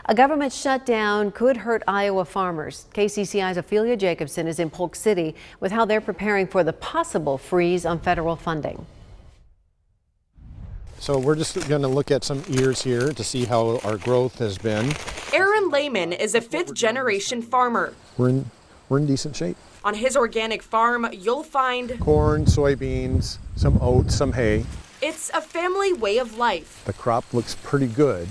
A government shutdown could hurt Iowa farmers. KCCI's Ophelia Jacobson is in Polk City with how they're preparing for the possible freeze on federal funding. So we're just going to look at some ears here to see how our growth has been. Aaron Lehman is a fifth-generation farmer. We're in decent shape. On his organic farm, you'll find corn, soybeans, some oats, some hay. It's a family way of life. The crop looks pretty good,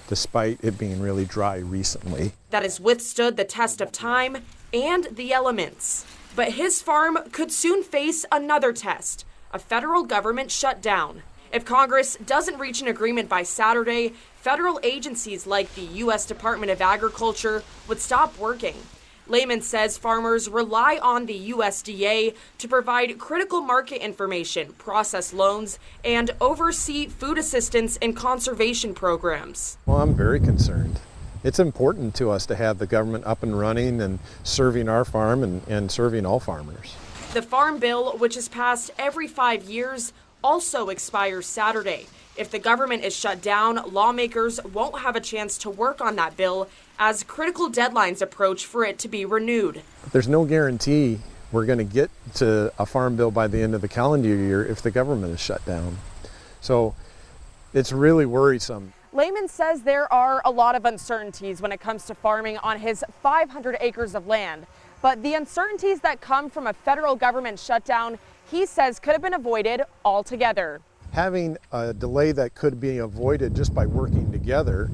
despite it being really dry recently. That has withstood the test of time and the elements. But his farm could soon face another test, a federal government shutdown. If Congress doesn't reach an agreement by Saturday, federal agencies like the U.S. Department of Agriculture would stop working. Lehman says farmers rely on the USDA to provide critical market information, process loans, and oversee food assistance and conservation programs. Well, I'm very concerned. It's important to us to have the government up and running and serving our farm and serving all farmers. The Farm Bill, which is passed every 5 years, also expires Saturday. If the government is shut down, lawmakers won't have a chance to work on that bill as critical deadlines approach for it to be renewed. There's no guarantee we're going to get to a farm bill by the end of the calendar year if the government is shut down. So it's really worrisome. Lehman says there are a lot of uncertainties when it comes to farming on his 500 acres of land. But the uncertainties that come from a federal government shutdown, he says, could have been avoided altogether. Having a delay that could be avoided just by working together,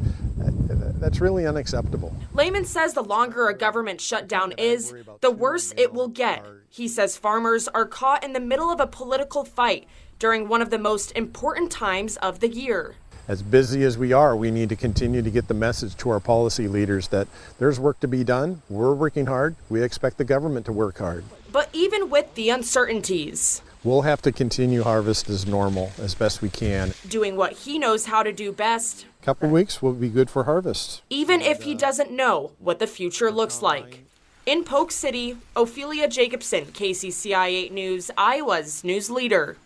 that's really unacceptable. Lehman says the longer a government shutdown is, the worse it will get. He says farmers are caught in the middle of a political fight during one of the most important times of the year. As busy as we are, we need to continue to get the message to our policy leaders that there's work to be done. We're working hard. We expect the government to work hard. But even with the uncertainties, we'll have to continue harvest as normal, as best we can. Doing what he knows how to do best. A couple of weeks will be good for harvest. Even if he doesn't know what the future looks like. In Polk City, Ophelia Jacobson, KCCI 8 News, Iowa's news leader.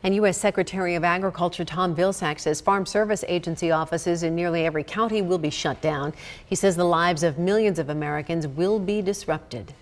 And U.S. Secretary of Agriculture Tom Vilsack says Farm Service Agency offices in nearly every county will be shut down. He says the lives of millions of Americans will be disrupted.